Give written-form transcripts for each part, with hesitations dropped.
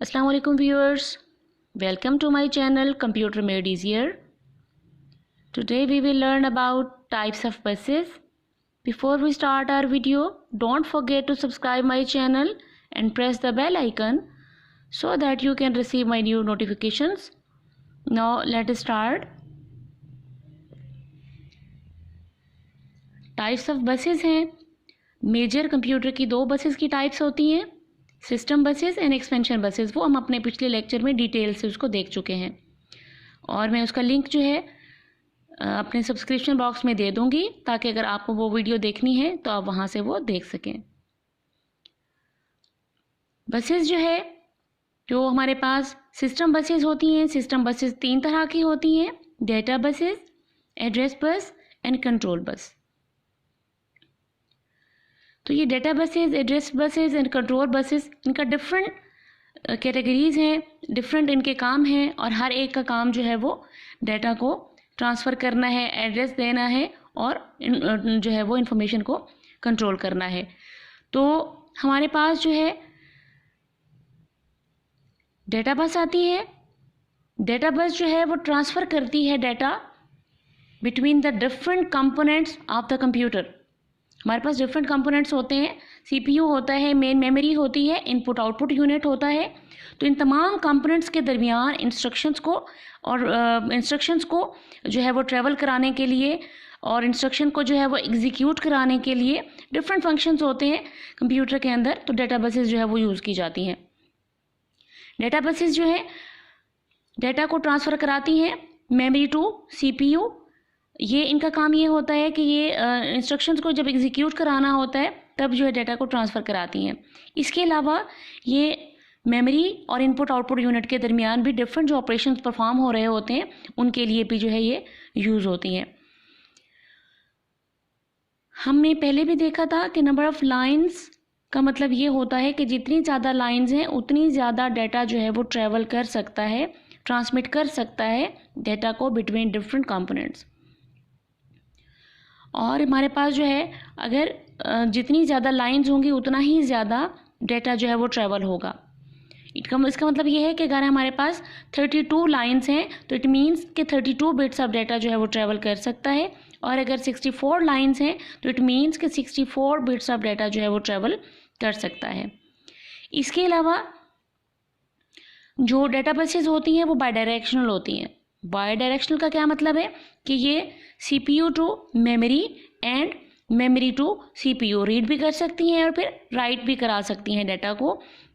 Assalamu alaikum viewers, welcome to my channel Computer Made Easier. Today we will learn about types of buses. Before we start our video, don't forget to subscribe my channel and press the bell icon so that you can receive my new notifications. Now let us start. Types of buses हैं major computer की दो buses की types होती हैं, system buses and expansion buses. वो हम अपने पिछले लेक्चर में डिटेल से उसको देख चुके हैं और मैं उसका लिंक जो है अपने सब्सक्रिप्शन बॉक्स में दे दूंगी ताकि अगर आपको वो वीडियो देखनी है तो आप वहाँ से वो देख सकें। बसेस जो हमारे पास सिस्टम बसेस होती हैं, सिस्टम बसेस तीन तरह की होती हैं, data buses, address bus and control bus. तो ये data buses, address buses and control buses, इनका डिफरेंट कैटेगरीज हैं, डिफरेंट इनके काम हैं और हर एक का काम जो है वो डाटा को ट्रांसफ़र करना है, एड्रेस देना है और जो है वो इंफॉर्मेशन को कंट्रोल करना है। तो हमारे पास जो है डेटा बस आती है। डेटा बस जो है वो ट्रांसफ़र करती है data between the different components of the computer. हमारे पास डिफरेंट कंपोनेंट्स होते हैं, सीपीयू होता है, मेन मेमोरी होती है, इनपुट आउटपुट यूनिट होता है। तो इन तमाम कंपोनेंट्स के दरमियान इंस्ट्रक्शंस को जो है वो ट्रैवल कराने के लिए और इंस्ट्रक्शन को जो है वो एग्जीक्यूट कराने के लिए डिफरेंट फंक्शंस होते हैं कंप्यूटर के अंदर। तो डेटा बसेस जो है वो यूज़ की जाती हैं। डेटा बसेस जो है डेटा को ट्रांसफ़र कराती हैं मेमोरी टू सीपीयू। ये इनका काम ये होता है कि ये इंस्ट्रक्शंस को जब एग्जीक्यूट कराना होता है तब जो है डाटा को ट्रांसफ़र कराती हैं। इसके अलावा ये मेमोरी और इनपुट आउटपुट यूनिट के दरमियान भी डिफरेंट जो ऑपरेशंस परफॉर्म हो रहे होते हैं उनके लिए भी जो है ये यूज़ होती हैं। हमने पहले भी देखा था कि नंबर ऑफ़ लाइंस का मतलब ये होता है कि जितनी ज़्यादा लाइंस हैं उतनी ज़्यादा डाटा जो है वो ट्रैवल कर सकता है, ट्रांसमिट कर सकता है डाटा को बिटवीन डिफरेंट कंपोनेंट्स। और हमारे पास जो है अगर जितनी ज़्यादा लाइंस होंगी उतना ही ज़्यादा डाटा जो है वो ट्रैवल होगा। इसका मतलब ये है कि अगर हमारे पास 32 लाइंस हैं तो इट मीन्स कि 32 बिट्स ऑफ डाटा जो है वो ट्रैवल कर सकता है। और अगर 64 लाइंस हैं तो इट मीन्स कि 64 बिट्स ऑफ डाटा जो है वो ट्रैवल कर सकता है। इसके अलावा जो डाटा बसेस होती हैं वो बाई डायरेक्शनल होती हैं। बाई डायरेक्शनल का क्या मतलब है कि ये CPU to memory and memory to CPU read भी कर सकती हैं और फिर राइट भी करा सकती हैं डाटा को,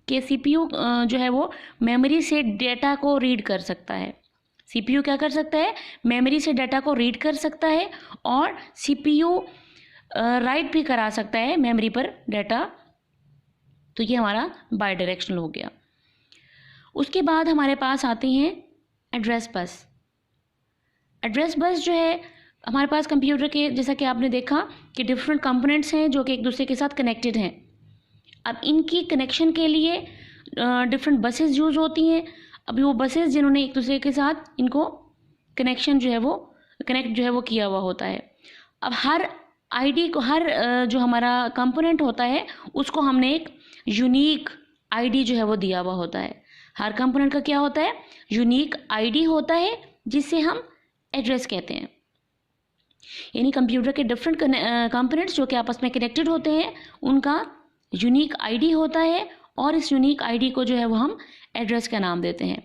कि सीपीयू जो है वो मेमोरी से डाटा को रीड कर सकता है। सीपीयू क्या कर सकता है, मेमोरी से डाटा को रीड कर सकता है और सीपीयू राइट भी करा सकता है मेमोरी पर डाटा। तो ये हमारा बाई डायरेक्शनल हो गया। उसके बाद हमारे पास आती हैं एड्रेस बस। एड्रेस बस जो है हमारे पास कंप्यूटर के, जैसा कि आपने देखा कि डिफरेंट कंपोनेंट्स हैं जो कि एक दूसरे के साथ कनेक्टेड हैं। अब इनकी कनेक्शन के लिए डिफरेंट बसेस यूज़ होती हैं। अभी वो बसेस जिन्होंने एक दूसरे के साथ इनको कनेक्शन जो है वो कनेक्ट जो है वो किया हुआ होता है। अब हर आईडी को, हर जो हमारा कंपोनेंट होता है उसको हमने एक यूनिक आईडी जो है वो दिया हुआ होता है। हर कंपोनेंट का क्या होता है, यूनिक आईडी होता है जिससे हम एड्रेस कहते हैं। यानी कंप्यूटर के डिफरेंट कंपोनेंट्स जो कि आपस में कनेक्टेड होते हैं उनका यूनिक आईडी होता है और इस यूनिक आईडी को जो है वो हम एड्रेस का नाम देते हैं।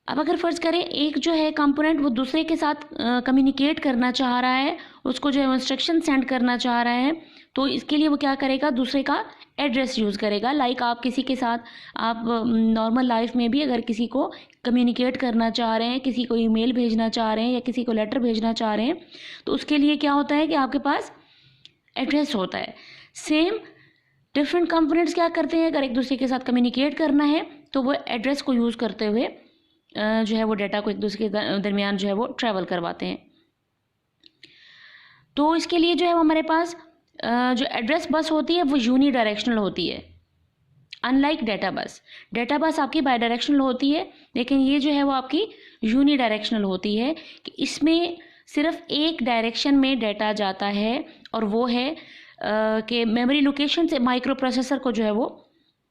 अब अगर फ़र्ज़ करें एक जो है कंपोनेंट वो दूसरे के साथ कम्युनिकेट करना चाह रहा है, उसको जो है इंस्ट्रक्शन सेंड करना चाह रहा है, तो इसके लिए वो क्या करेगा, दूसरे का एड्रेस यूज़ करेगा। लाइक आप किसी के साथ, आप नॉर्मल लाइफ में भी अगर किसी को कम्युनिकेट करना चाह रहे हैं, किसी को ईमेल भेजना चाह रहे हैं या किसी को लेटर भेजना चाह रहे हैं, तो उसके लिए क्या होता है कि आपके पास एड्रेस होता है। सेम डिफरेंट कंपोनेंट्स क्या करते हैं, अगर एक दूसरे के साथ कम्युनिकेट करना है तो वो एड्रेस को यूज़ करते हुए जो है वो डाटा को एक दूसरे के दरमियान जो है वो ट्रैवल करवाते हैं। तो इसके लिए जो है वो हमारे पास जो एड्रेस बस होती है वो यूनी डायरेक्शनल होती है, unlike data bus. Data bus आपकी बाई डायरेक्शनल होती है, लेकिन ये जो है वो आपकी यूनी डायरेक्शनल होती है कि इसमें सिर्फ एक डायरेक्शन में डाटा जाता है और वो है कि मेमोरी लोकेशन से माइक्रो प्रोसेसर को जो है वो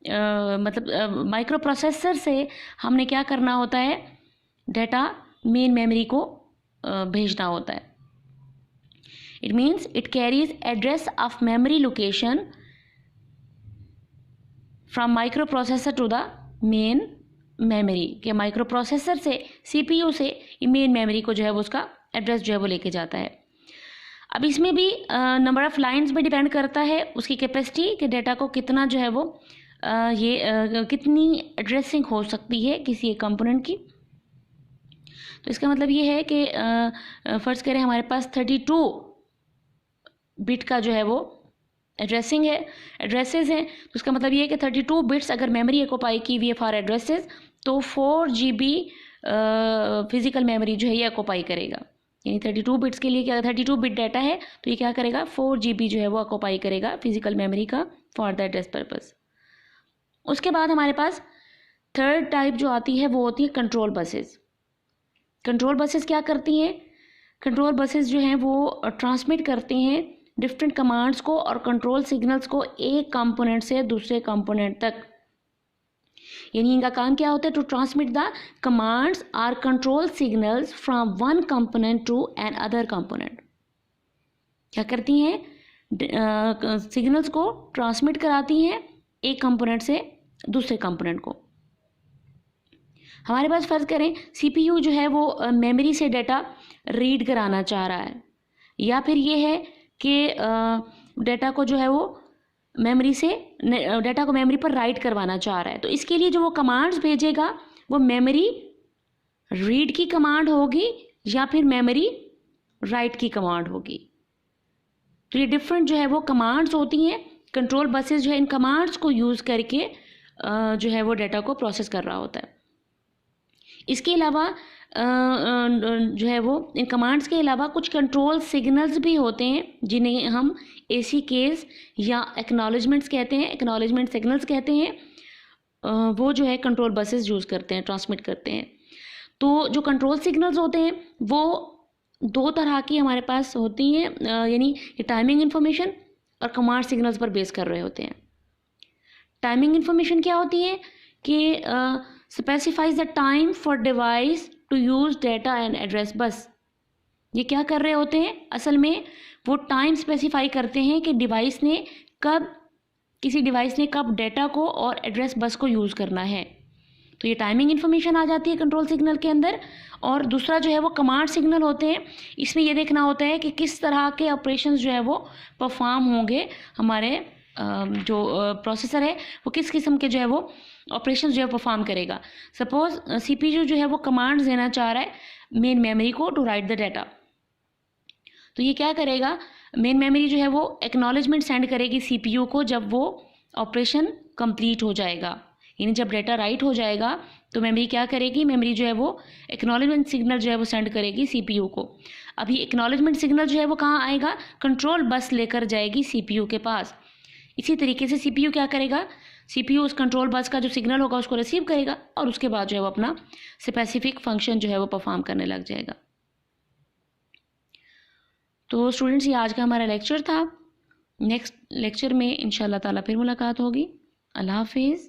मतलब माइक्रो प्रोसेसर से हमने क्या करना होता है, डेटा मेन मेमोरी को भेजना होता है। It means it carries address of memory location from microprocessor to the main memory, के माइक्रो प्रोसेसर से सीपीयू से मेन मेमोरी को जो है वो उसका एड्रेस जो है वो लेके जाता है। अब इसमें भी नंबर ऑफ़ लाइंस पे डिपेंड करता है, उसकी कैपेसिटी कि डेटा को कितना जो है वो कितनी एड्रेसिंग हो सकती है किसी एक कंपोनेंट की। तो इसका मतलब ये है कि फ़र्ज़ करें हमारे पास 32 बिट का जो है वो एड्रेसिंग है, एड्रेसेस हैं, तो इसका मतलब ये है कि 32 बिट्स अगर मेमोरी ऑक्यूपाई की हुई है फॉर एड्रेसेस, तो 4 GB फिज़िकल मेमोरी जो है ये ऑक्यूपाई करेगा। यानी 32 बिट्स के लिए क्या, 32 बिट डाटा है तो ये क्या करेगा, 4 GB जो है वो ऑक्यूपाई करेगा फिज़िकल मेमोरी का फॉर द एड्रेस पर्पज़। उसके बाद हमारे पास थर्ड टाइप जो आती है वो होती है कंट्रोल बसेस। कंट्रोल बसेस क्या करती हैं, कंट्रोल बसेस जो हैं वो ट्रांसमिट करती हैं डिफरेंट कमांड्स को और कंट्रोल सिग्नल्स को एक कंपोनेंट से दूसरे कंपोनेंट तक। यानी इनका काम क्या होता है, to transmit the commands or control signals from one component to another component. क्या करती हैं, सिग्नल्स को ट्रांसमिट कराती हैं एक कंपोनेंट से दूसरे कंपोनेंट को। हमारे पास फ़र्ज़ करें सीपीयू जो है वो मेमोरी से डाटा रीड कराना चाह रहा है, या फिर ये है कि डाटा को जो है वो मेमोरी से डाटा को मेमोरी पर राइट करवाना चाह रहा है। तो इसके लिए जो वो कमांड्स भेजेगा वो मेमोरी रीड की कमांड होगी या फिर मेमोरी राइट की कमांड होगी। तो ये डिफरेंट जो है वो कमांड्स होती हैं। कंट्रोल बसेस जो है इन कमांड्स को यूज़ करके जो है वो डाटा को प्रोसेस कर रहा होता है। इसके अलावा जो है वो इन कमांड्स के अलावा कुछ कंट्रोल सिग्नल्स भी होते हैं जिन्हें हम एसी केस या एक्नॉलेजमेंट्स कहते हैं, एक्नॉलेजमेंट सिग्नल्स कहते हैं। वो जो है कंट्रोल बसेस यूज़ करते हैं, ट्रांसमिट करते हैं। तो जो कंट्रोल सिग्नल्स होते हैं वो दो तरह की हमारे पास होती हैं, यानी ये टाइमिंग इन्फॉर्मेशन और कमांड सिग्नल्स पर बेस कर रहे होते हैं। टाइमिंग इन्फॉर्मेशन क्या होती है कि specifies the time for device to use data and address bus. ये क्या कर रहे होते हैं, असल में वो टाइम स्पेसिफाई करते हैं कि डिवाइस ने कब, किसी डिवाइस ने कब डेटा को और एड्रेस बस को यूज़ करना है। तो ये टाइमिंग इन्फॉर्मेशन आ जाती है कंट्रोल सिग्नल के अंदर। और दूसरा जो है वो कमांड सिग्नल होते हैं, इसमें ये देखना होता है कि किस तरह के ऑपरेशंस जो है वो परफॉर्म होंगे, हमारे जो प्रोसेसर है वो किस किस्म के जो है वो ऑपरेशंस जो है परफॉर्म करेगा। सपोज सीपीयू जो है वो कमांड्स देना चाह रहा है मेन मेमोरी को टू राइट द डाटा, तो ये क्या करेगा, मेन मेमोरी जो है वो एक्नॉलेजमेंट सेंड करेगी सीपीयू को जब वो ऑपरेशन कंप्लीट हो जाएगा। यानी जब डाटा राइट हो जाएगा तो मेमोरी क्या करेगी, मेमोरी जो है वो एक्नॉलेजमेंट सिग्नल जो है वो सेंड करेगी सीपीयू को। अभी एक्नॉलेजमेंट सिग्नल जो है वो कहाँ आएगा, कंट्रोल बस लेकर जाएगी सीपीयू के पास। इसी तरीके से सीपीयू क्या करेगा, सीपीयू उस कंट्रोल बस का जो सिग्नल होगा उसको रिसीव करेगा और उसके बाद जो है वो अपना स्पेसिफिक फंक्शन जो है वो परफॉर्म करने लग जाएगा। तो स्टूडेंट्स ये आज का हमारा लेक्चर था। नेक्स्ट लेक्चर में इंशाल्लाह ताला फिर मुलाकात होगी। अल्लाह हाफिज़।